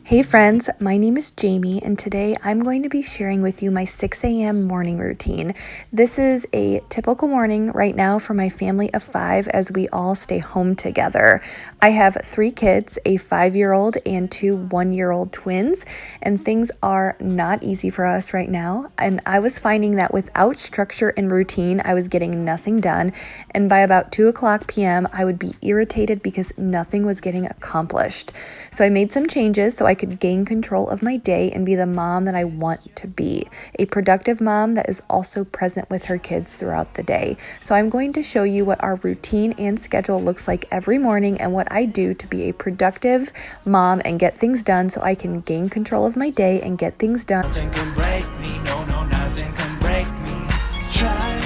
Hey friends, my name is Jamie and today I'm going to be sharing with you my 6 a.m. morning routine. This is a typical morning right now for my family of 5 as we all stay home together. I have 3 kids, a 5-year-old and 2 1-year-old twins, and things are not easy for us right now. And I was finding that without structure and routine, I was getting nothing done. And by about 2 o'clock p.m., I would be irritated because nothing was getting accomplished. So I made some changes so I could gain control of my day and be the mom that I want to be, a productive mom that is also present with her kids throughout the day. So I'm going to show you what our routine and schedule looks like every morning and what I do to be a productive mom and get things done so I can gain control of my day and get things done. Nothing can break me, no, nothing can break me. Try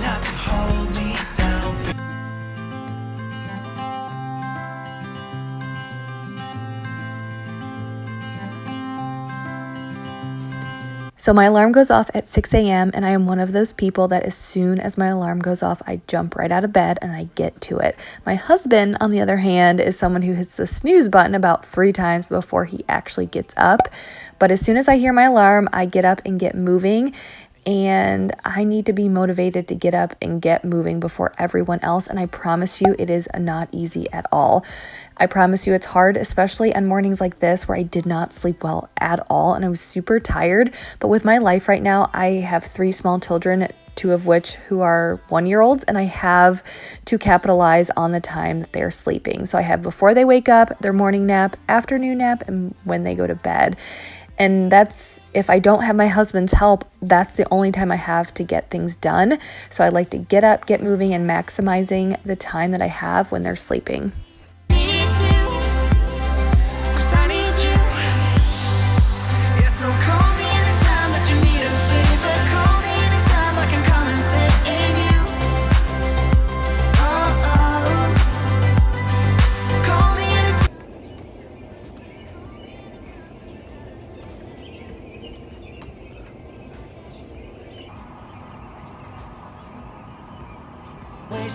not to hold me down. So my alarm goes off at 6 a.m. and I am one of those people that as soon as my alarm goes off, I jump right out of bed and I get to it. My husband, on the other hand, is someone who hits the snooze button about 3 times before he actually gets up. But as soon as I hear my alarm, I get up and get moving. And I need to be motivated to get up and get moving before everyone else. And I promise you, it is not easy at all. I promise you it's hard, especially on mornings like this where I did not sleep well at all and I was super tired. But with my life right now, I have 3 small children, 2 of which who are 1-year-olds, and I have to capitalize on the time that they're sleeping. So I have before they wake up, their morning nap, afternoon nap, and when they go to bed. And that's, if I don't have my husband's help, that's the only time I have to get things done. So I like to get up, get moving, and maximizing the time that I have when they're sleeping.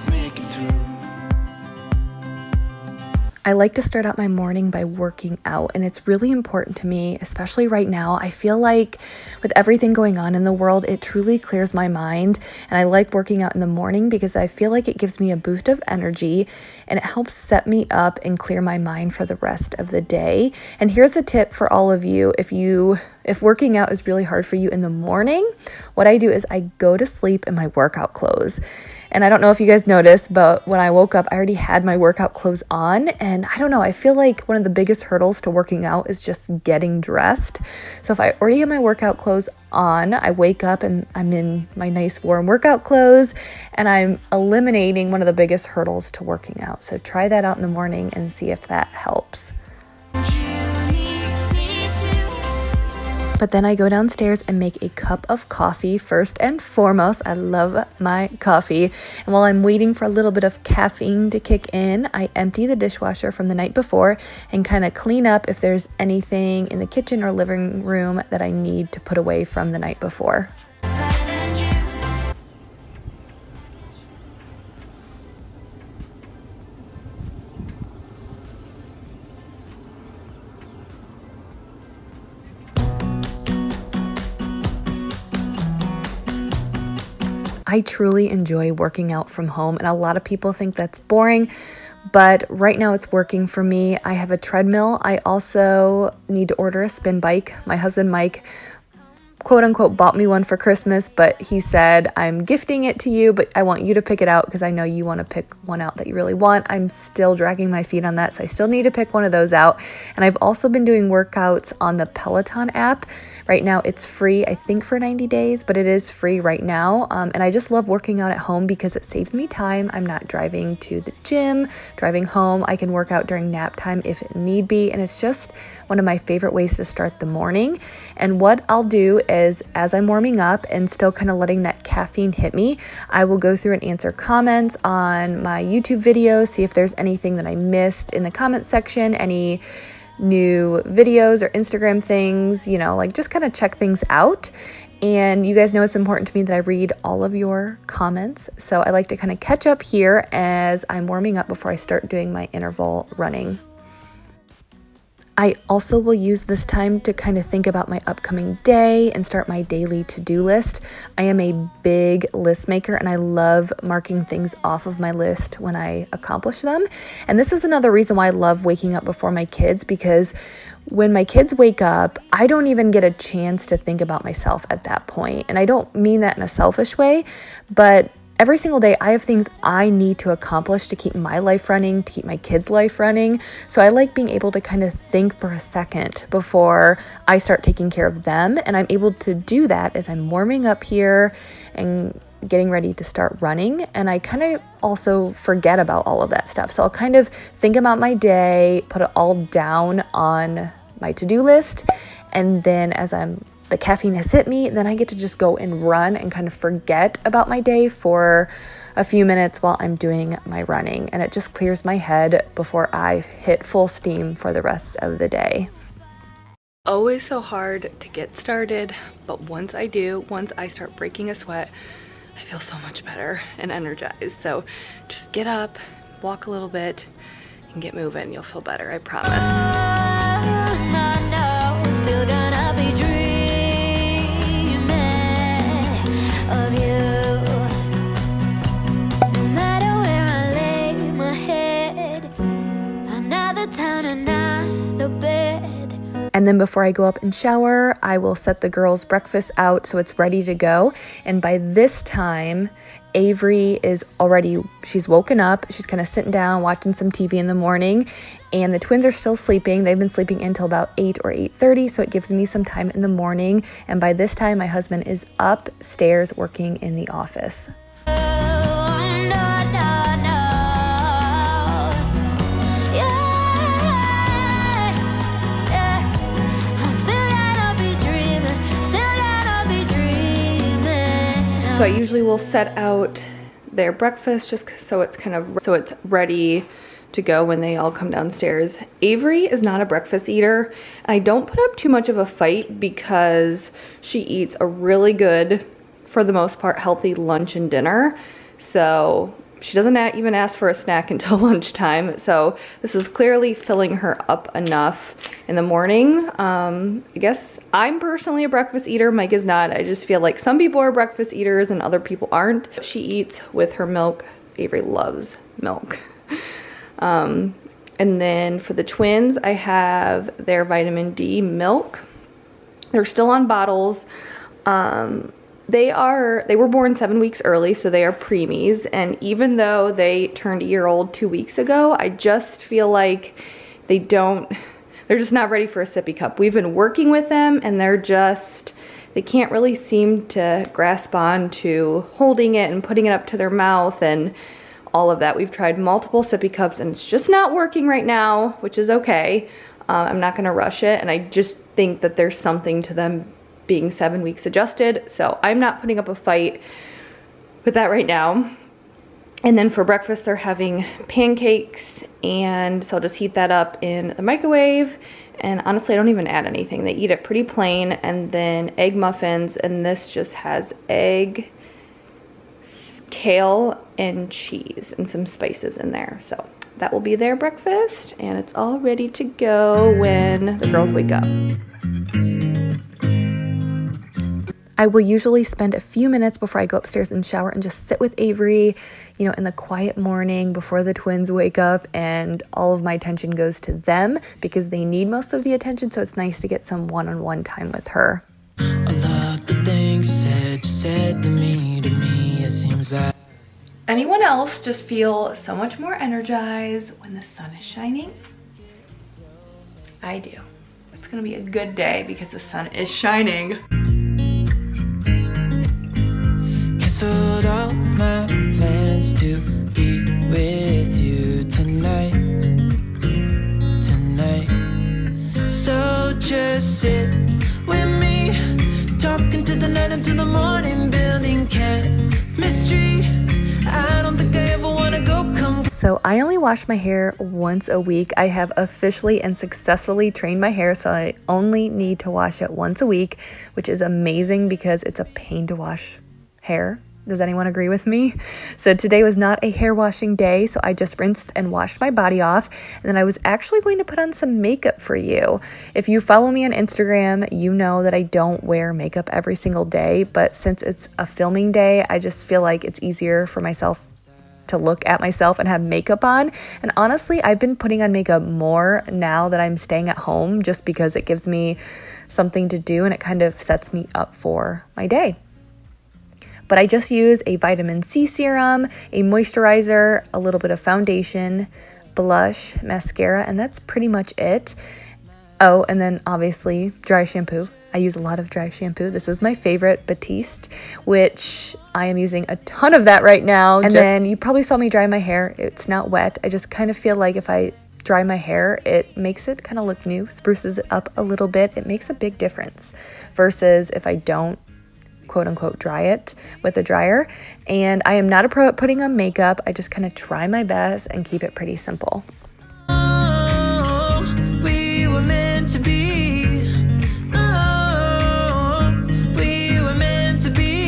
Make it through. I like to start out my morning by working out, and it's really important to me, especially right now. I feel like with everything going on in the world, it truly clears my mind, and I like working out in the morning because I feel like it gives me a boost of energy and it helps set me up and clear my mind for the rest of the day. And here's a tip for all of you. If working out is really hard for you in the morning, what I do is I go to sleep in my workout clothes. And I don't know if you guys noticed, but when I woke up, I already had my workout clothes on. And I don't know, I feel like one of the biggest hurdles to working out is just getting dressed. So if I already have my workout clothes on, I wake up and I'm in my nice warm workout clothes and I'm eliminating one of the biggest hurdles to working out. So try that out in the morning and see if that helps. But then I go downstairs and make a cup of coffee first and foremost. I love my coffee. And while I'm waiting for a little bit of caffeine to kick in, I empty the dishwasher from the night before and kind of clean up if there's anything in the kitchen or living room that I need to put away from the night before. I truly enjoy working out from home, and a lot of people think that's boring, but right now it's working for me. I have a treadmill. I also need to order a spin bike. My husband, Mike, quote unquote, bought me one for Christmas, but he said, I'm gifting it to you, but I want you to pick it out because I know you want to pick one out that you really want. I'm still dragging my feet on that, so I still need to pick one of those out. And I've also been doing workouts on the Peloton app. Right now it's free, I think for 90 days, but it is free right now. And I just love working out at home because it saves me time. I'm not driving to the gym, driving home. I can work out during nap time if it need be. And it's just one of my favorite ways to start the morning. And what I'll do is, as I'm warming up and still kind of letting that caffeine hit me, I will go through and answer comments on my YouTube videos, see if there's anything that I missed in the comment section, any new videos or Instagram things, like just kind of check things out. And you guys know it's important to me that I read all of your comments. So I like to kind of catch up here as I'm warming up before I start doing my interval running. I also will use this time to kind of think about my upcoming day and start my daily to-do list. I am a big list maker and I love marking things off of my list when I accomplish them. And this is another reason why I love waking up before my kids, because when my kids wake up, I don't even get a chance to think about myself at that point. And I don't mean that in a selfish way, but every single day I have things I need to accomplish to keep my life running, to keep my kids' life running. So I like being able to kind of think for a second before I start taking care of them. And I'm able to do that as I'm warming up here and getting ready to start running. And I kind of also forget about all of that stuff. So I'll kind of think about my day, put it all down on my to-do list. And then as the caffeine has hit me, then I get to just go and run and kind of forget about my day for a few minutes while I'm doing my running. And it just clears my head before I hit full steam for the rest of the day. Always so hard to get started, but once I start breaking a sweat, I feel so much better and energized. So just get up, walk a little bit, and get moving. You'll feel better, I promise. Still gonna be dreaming of you. No matter where I lay my head, another town, another bed. And then before I go up and shower, I will set the girls' breakfast out so it's ready to go. And by this time, Avery is already, she's woken up. She's kind of sitting down, watching some TV in the morning. And the twins are still sleeping. They've been sleeping until about 8 or 8:30, so it gives me some time in the morning. And by this time, my husband is upstairs working in the office. So I usually will set out their breakfast just so it's ready to go when they all come downstairs. Avery is not a breakfast eater. I don't put up too much of a fight because she eats a really good, for the most part, healthy lunch and dinner. So she doesn't even ask for a snack until lunchtime. So this is clearly filling her up enough in the morning. I guess I'm personally a breakfast eater. Mike is not. I just feel like some people are breakfast eaters and other people aren't. She eats with her milk. Avery loves milk. And then for the twins, I have their vitamin D milk. They're still on bottles. They were born 7 weeks early, so they are preemies. And even though they turned a year old 2 weeks ago, I just feel like they're just not ready for a sippy cup. We've been working with them and they can't really seem to grasp on to holding it and putting it up to their mouth and all of that. We've tried multiple sippy cups and it's just not working right now, which is okay. I'm not gonna rush it. And I just think that there's something to them being 7 weeks adjusted. So I'm not putting up a fight with that right now. And then for breakfast, they're having pancakes, and so I'll just heat that up in the microwave. And honestly, I don't even add anything. They eat it pretty plain. And then egg muffins, and this just has egg, kale, and cheese, and some spices in there. So that will be their breakfast, and it's all ready to go when the girls wake up. I will usually spend a few minutes before I go upstairs and shower and just sit with Avery, in the quiet morning before the twins wake up, and all of my attention goes to them because they need most of the attention, so it's nice to get some one-on-one time with her. I love the things you said to me, it seems like. Anyone else just feel so much more energized when the sun is shining? I do. It's gonna be a good day because the sun is shining. Canceled all my plans to be with you tonight. So just sit with me, talking to the night until the morning, building chemistry. I don't think I ever wanna go come. So I only wash my hair once a week. I have officially and successfully trained my hair, so I only need to wash it once a week, which is amazing because it's a pain to wash hair Does anyone agree with me? So today was not a hair washing day, so I just rinsed and washed my body off, and then I was actually going to put on some makeup for you. If you follow me on Instagram, you know that I don't wear makeup every single day, but since it's a filming day, I just feel like it's easier for myself to look at myself and have makeup on. And honestly, I've been putting on makeup more now that I'm staying at home, just because it gives me something to do and it kind of sets me up for my day. But I just use a vitamin C serum, a moisturizer, a little bit of foundation, blush, mascara, and that's pretty much it. Oh, and then obviously dry shampoo. I use a lot of dry shampoo. This is my favorite, Batiste, which I am using a ton of that right now. And then you probably saw me dry my hair. It's not wet. I just kind of feel like if I dry my hair, it makes it kind of look new, spruces it up a little bit. It makes a big difference versus if I don't quote unquote dry it with a dryer. And I am not a pro at putting on makeup. I just kind of try my best and keep it pretty simple. We were meant to be. Oh, we were meant to be.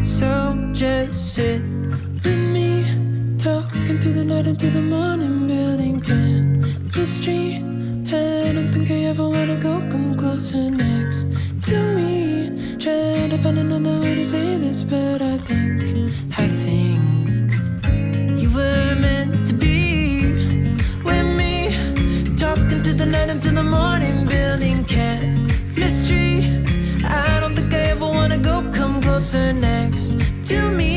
So just sit with me, talking through the night into the morning, building chemistry. I don't think I ever wanna go come closer next to me. Trying to find another way to say this, but I think you were meant to be with me, talking to the night into the morning, building chemistry. I don't think I ever wanna go come closer next to me.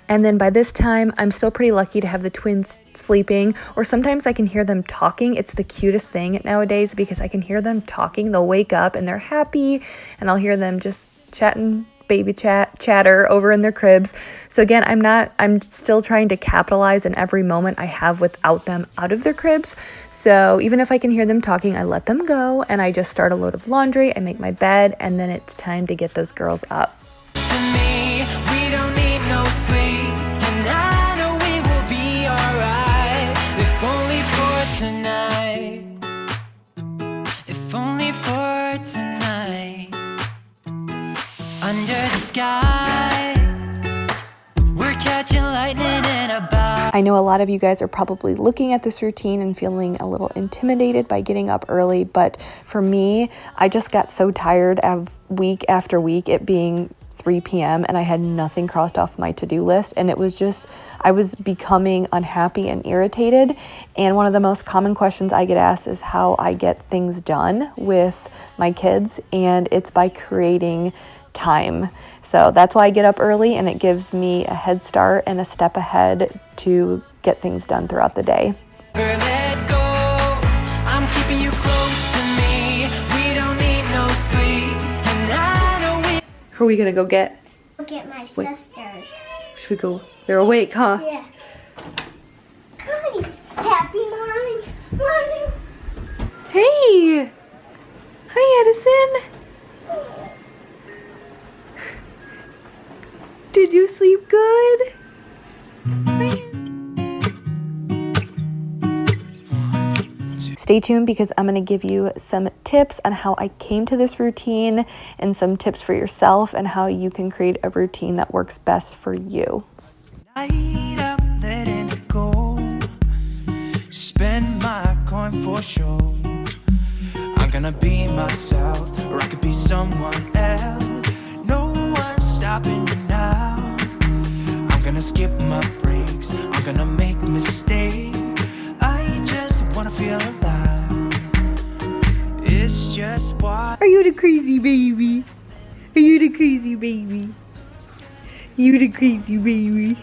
And then by this time, I'm still pretty lucky to have the twins sleeping, or sometimes I can hear them talking. It's the cutest thing nowadays because I can hear them talking. They'll wake up and they're happy, and I'll hear them just chatting, baby chatter over in their cribs. So again, I'm still trying to capitalize in every moment I have without them out of their cribs. So even if I can hear them talking, I let them go and I just start a load of laundry, I make my bed, and then it's time to get those girls up. Sleep, and I know we will be alright. If only for tonight. If only for tonight. Under the sky, we're catching lightning in a bow. I know a lot of you guys are probably looking at this routine and feeling a little intimidated by getting up early, but for me, I just got so tired of week after week it being 3 p.m. and I had nothing crossed off my to-do list, and it was just, I was becoming unhappy and irritated. And one of the most common questions I get asked is how I get things done with my kids, and it's by creating time. So that's why I get up early, and it gives me a head start and a step ahead to get things done throughout the day. Let go. I'm keeping you close to me. We don't need no sleep. And I know we Who are we gonna go get? Go get my sisters. Should we go? They're awake, huh? Yeah. Hi. Happy morning. Morning. Hey! Hi, Addison! Did you sleep good? Stay tuned because I'm going to give you some tips on how I came to this routine and some tips for yourself and how you can create a routine that works best for you. Night I'm letting it go. Spend my coin for sure. I'm gonna be myself, or I could be someone else. No one's stopping me now. I'm gonna skip my breaks. I'm gonna make mistakes. I just wanna feel alive. It's just what. Are you the crazy baby? Are you the crazy baby? You the crazy baby.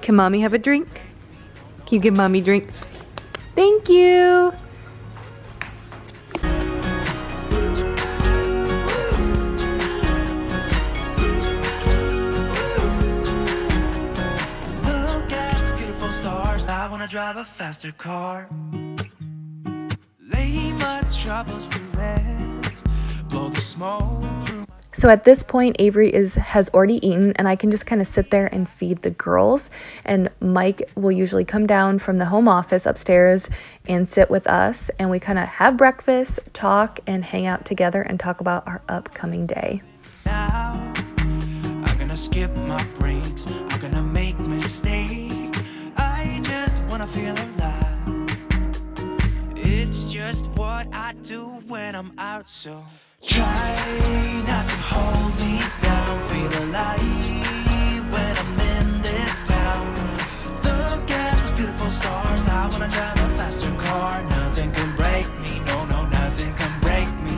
Can mommy have a drink? Can you give mommy a drink? Thank you. Look at the beautiful stars. I wanna drive a faster car. Lay my troubles to rest. Blow the smoke through. So at this point, Avery has already eaten, and I can just kind of sit there and feed the girls. And Mike will usually come down from the home office upstairs and sit with us, and we kind of have breakfast, talk, and hang out together and talk about our upcoming day. Now, I'm gonna skip my breaks, I'm gonna make mistakes. I just wanna feel alive. It's just what I do when I'm out, so try not to hold me down. Feel alive when I'm in this town. Look at those beautiful stars. I wanna drive a faster car. Nothing can break me. No, no, nothing can break me.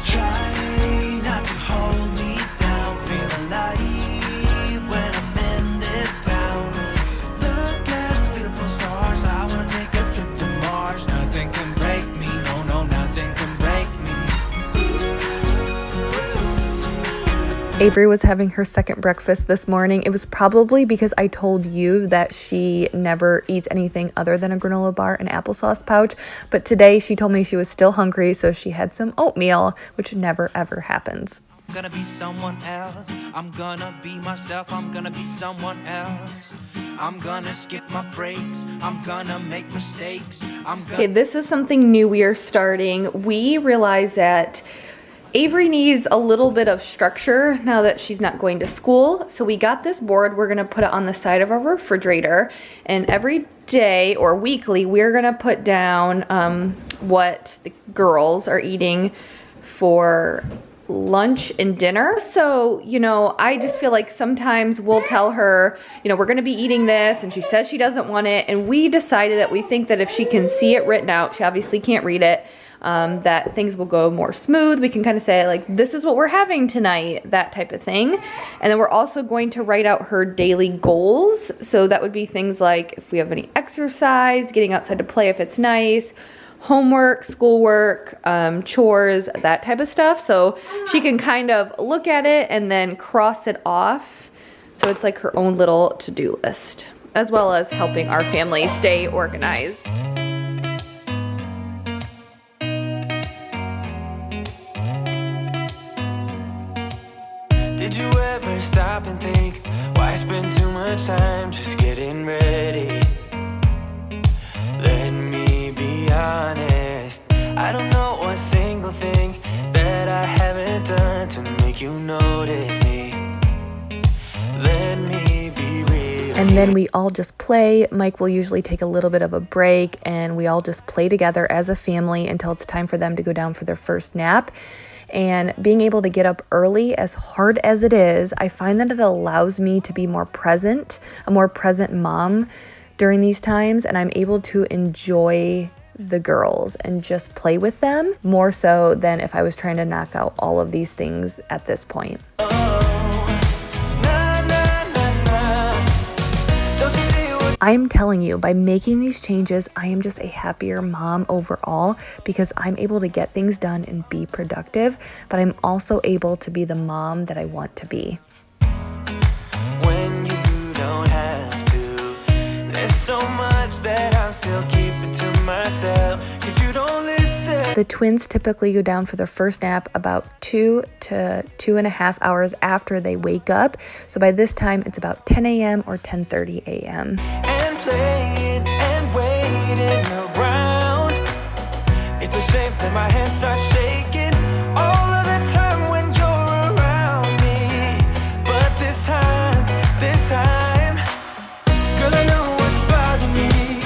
Try not to hold me down. Feel alive when I'm in this town. Look at those beautiful stars. I wanna take a trip to Mars. Nothing can break me. No, no, nothing can break me. Avery was having her second breakfast this morning. It was probably because I told you that she never eats anything other than a granola bar and applesauce pouch. But today she told me she was still hungry, so she had some oatmeal, which never ever happens. I'm gonna be someone else. I'm gonna be myself. I'm gonna be someone else. I'm gonna skip my breaks. I'm gonna make mistakes. Okay, this is something new we are starting. We realize that Avery needs a little bit of structure now that she's not going to school. So we got this board. We're gonna put it on the side of our refrigerator, and every day or weekly we're gonna put down what the girls are eating for lunch and dinner. So, you know, I just feel like sometimes we'll tell her, you know, we're going to be eating this, and she says she doesn't want it, and we decided that we think that if she can see it written out, she obviously can't read it, that things will go more smooth. We can kind of say like, this is what we're having tonight, that type of thing. And then we're also going to write out her daily goals. So that would be things like if we have any exercise, getting outside to play if it's nice, homework, schoolwork, chores, that type of stuff. So she can kind of look at it and then cross it off. So it's like her own little to-do list, as well as helping our family stay organized. Did you ever stop and think, why spend too much time just getting ready? Let me be honest, I don't know a single thing that I haven't done to make you notice me. Let me be real. And then we all just play. Mike will usually take a little bit of a break, and we all just play together as a family until it's time for them to go down for their first nap. And being able to get up early, as hard as it is, I find that it allows me to be more present, a more present mom during these times, and I'm able to enjoy the girls and just play with them more so than if I was trying to knock out all of these things at this point. I'm telling you, by making these changes, I am just a happier mom overall because I'm able to get things done and be productive, but I'm also able to be the mom that I want to be. When you don't have to, there's so much that I'm still keeping to myself, 'cause you don't listen. The twins typically go down for their first nap about 2 to 2.5 hours after they wake up. So by this time, it's about 10 a.m. or 10:30 a.m. And playing and waiting around. It's a shame that my hands start shaking all of the time when you're around me. But this time, girl, I know what's bothering me.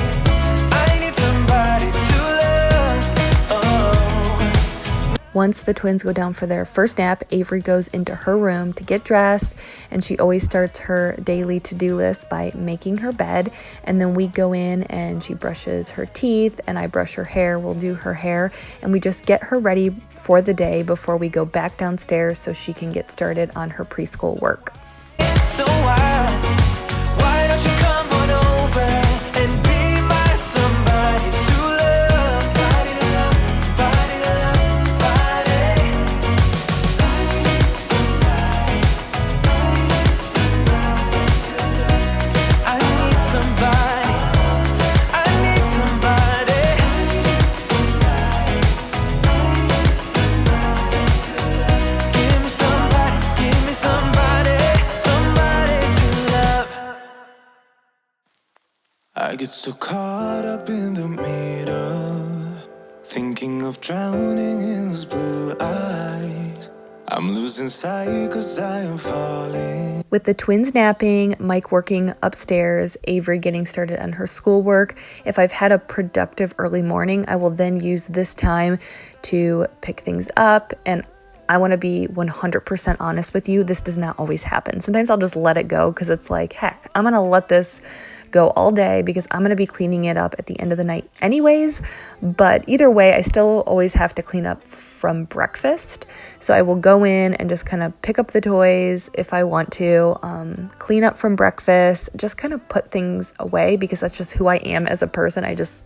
I need somebody to love. Oh. Once the twins go down for their first nap, Avery goes into her room to get dressed, and she always starts her daily to-do list by making her bed. And then we go in and she brushes her teeth and I brush her hair. We'll do her hair, and we just get her ready for the day before we go back downstairs so she can get started on her preschool work. So why don't you come on over and be my somebody to love? Somebody to love, somebody to love, somebody. I need somebody to love. I need somebody. I need somebody. I need somebody to love. Give me somebody. get so caught up in the middle, thinking of drowning in those blue eyes. I'm losing sight 'cause I am falling. With the twins napping, Mike working upstairs, Avery getting started on her schoolwork, if I've had a productive early morning, I will then use this time to pick things up. And I want to be 100% honest with you, this does not always happen. Sometimes I'll just let it go because it's like, heck, I'm going to let this go all day because I'm going to be cleaning it up at the end of the night anyways. But either way, I still always have to clean up from breakfast. So I will go in and just kind of pick up the toys if I want to, clean up from breakfast, just kind of put things away because that's just who I am as a person. I just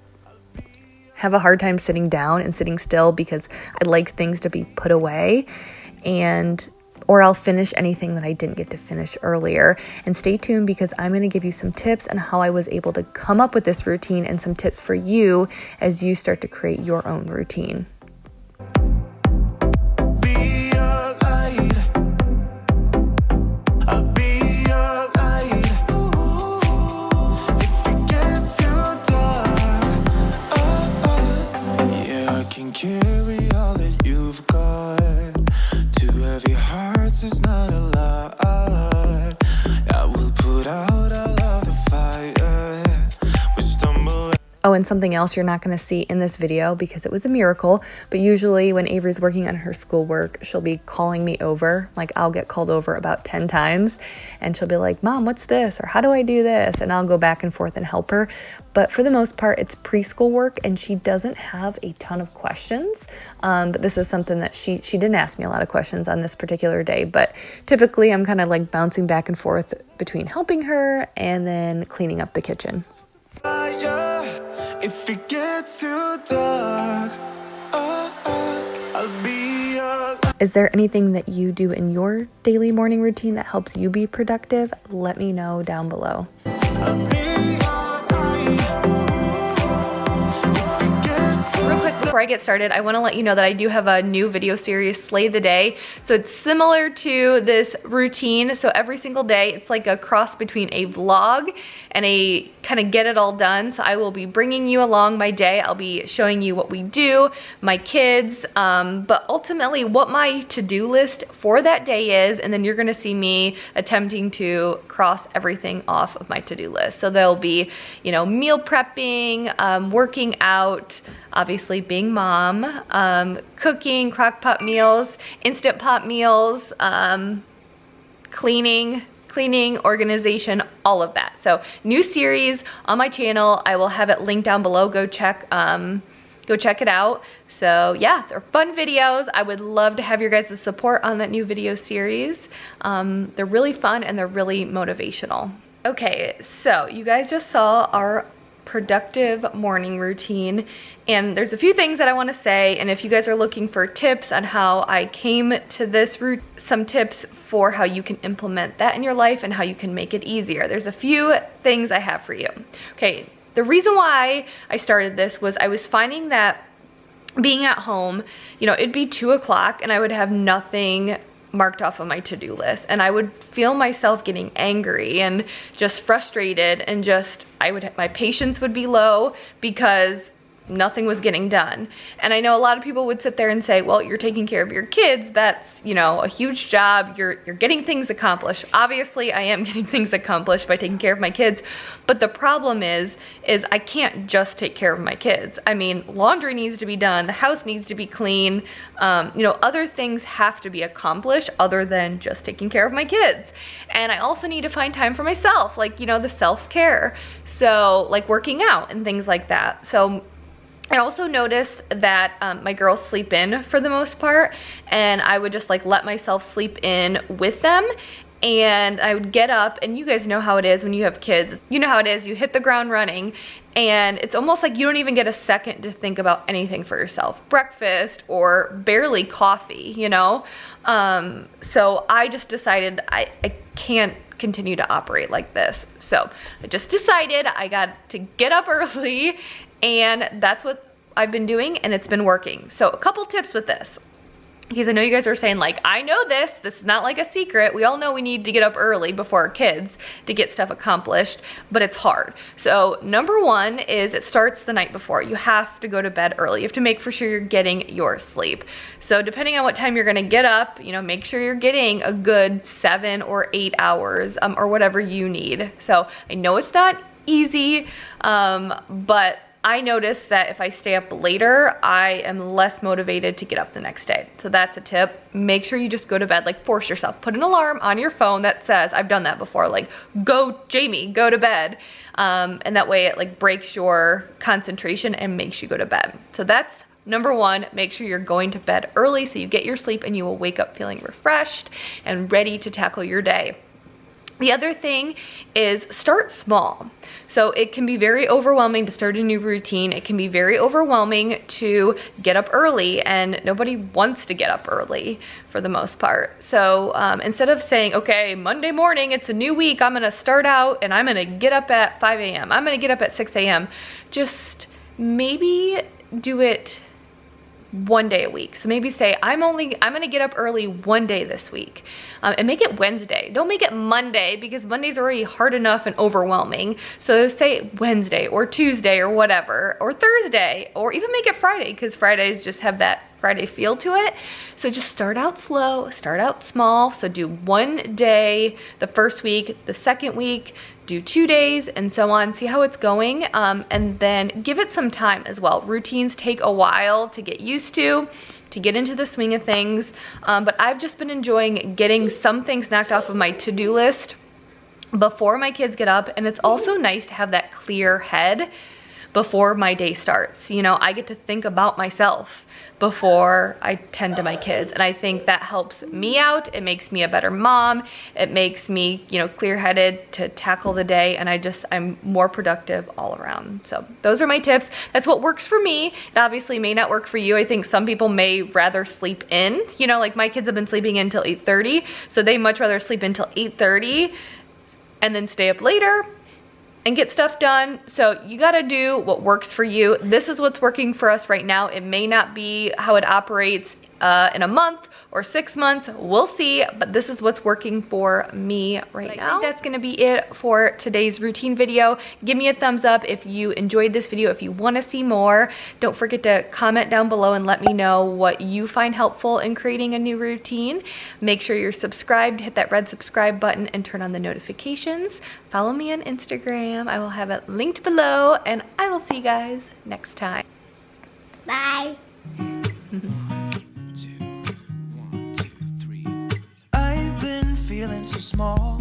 have a hard time sitting down and sitting still because I like things to be put away, or I'll finish anything that I didn't get to finish earlier. And stay tuned because I'm going to give you some tips on how I was able to come up with this routine and some tips for you as you start to create your own routine. Carry all that you've got. Two heavy hearts is not a lot. I will put out all of the fire. We stumble. Oh, and something else you're not going to see in this video because it was a miracle, but usually when Avery's working on her schoolwork, she'll be calling me over. Like I'll get called over about 10 times and she'll be like, Mom, what's this? Or how do I do this? And I'll go back and forth and help her. But for the most part, it's preschool work and she doesn't have a ton of questions. But this is something that she didn't ask me a lot of questions on this particular day, but typically I'm kind of like bouncing back and forth between helping her and then cleaning up the kitchen. If it gets too dark, I'll be your... Is there anything that you do in your daily morning routine that helps you be productive? Let me know down below. Real quick before I get started, I want to let you know that I do have a new video series, Slay the Day. So it's similar to this routine. So every single day, it's like a cross between a vlog and a kind of get it all done. So I will be bringing you along my day. I'll be showing you what we do, my kids, but ultimately what my to-do list for that day is. And then you're going to see me attempting to cross everything off of my to-do list. So there'll be, you know, meal prepping, working out, obviously being mom, cooking, crock pot meals, instant pot meals, cleaning, organization, all of that. So new series on my channel. I will have it linked down below. Go check it out. So yeah, they're fun videos. I would love to have your guys' support on that new video series. They're really fun and they're really motivational. Okay, so you guys just saw our productive morning routine, and there's a few things that I want to say, and if you guys are looking for tips on how I came to this route, some tips for how you can implement that in your life and how you can make it easier. There's a few things I have for you. Okay, the reason why I started this was I was finding that being at home, you know, it'd be 2 o'clock and I would have nothing marked off on my to-do list, and I would feel myself getting angry and just frustrated, and just my patience would be low because nothing was getting done. And I know a lot of people would sit there and say, well, you're taking care of your kids, that's, you know, a huge job, you're getting things accomplished. Obviously I am getting things accomplished by taking care of my kids, but the problem is I can't just take care of my kids. I mean, laundry needs to be done, the house needs to be clean, you know, other things have to be accomplished other than just taking care of my kids. And I also need to find time for myself, like, you know, the self-care, so like working out and things like that. So I also noticed that my girls sleep in for the most part, and I would just like let myself sleep in with them, and I would get up, and you guys know how it is when you have kids. You know how it is, you hit the ground running, and it's almost like you don't even get a second to think about anything for yourself. Breakfast or barely coffee, you know? So I just decided I can't continue to operate like this. So I just decided I got to get up early, and that's what I've been doing, and it's been working. So a couple tips with this. because I know you guys are saying like, I know this is not like a secret. We all know we need to get up early before our kids to get stuff accomplished, but it's hard. So number one is it starts the night before. You have to go to bed early. You have to make for sure you're getting your sleep. So depending on what time you're gonna get up, you know, make sure you're getting a good 7 or 8 hours or whatever you need. So I know it's not easy, but I notice that if I stay up later, I am less motivated to get up the next day. So that's a tip. Make sure you just go to bed, like force yourself. Put an alarm on your phone that says, I've done that before, like, go Jamie, go to bed. And that way it like breaks your concentration and makes you go to bed. So that's number one, make sure you're going to bed early so you get your sleep and you will wake up feeling refreshed and ready to tackle your day. The other thing is start small. So it can be very overwhelming to start a new routine. It can be very overwhelming to get up early, and nobody wants to get up early for the most part. So instead of saying, okay, Monday morning, it's a new week, I'm gonna start out and I'm gonna get up at 5 a.m. I'm gonna get up at 6 a.m. Just maybe do it one day a week. So maybe say, I'm gonna get up early one day this week, and make it Wednesday. Don't make it Monday, because Monday's already hard enough and overwhelming. So say Wednesday or Tuesday or whatever, or Thursday, or even make it Friday, because Fridays just have that Friday feel to it. So just start out slow, start out small. So do one day the first week, the second week, do 2 days, and so on. See how it's going, and then give it some time as well. Routines take a while to get used to get into the swing of things, but I've just been enjoying getting some things knocked off of my to-do list before my kids get up, and it's also nice to have that clear head before my day starts. You know, I get to think about myself before I tend to my kids, and I think that helps me out. It makes me a better mom. It makes me, you know, clear-headed to tackle the day, and I'm more productive all around. So those are my tips. That's what works for me. It obviously may not work for you. I think some people may rather sleep in. You know, like my kids have been sleeping in until 8:30, so they much rather sleep until 8:30 and then stay up later and get stuff done. So you gotta do what works for you. This is what's working for us right now. It may not be how it operates in a month or 6 months, we'll see, but this is what's working for me right now. I think that's gonna be it for today's routine video. Give me a thumbs up if you enjoyed this video, if you wanna see more. Don't forget to comment down below and let me know what you find helpful in creating a new routine. Make sure you're subscribed, hit that red subscribe button and turn on the notifications. Follow me on Instagram, I will have it linked below, and I will see you guys next time. Bye. I've been feeling so small.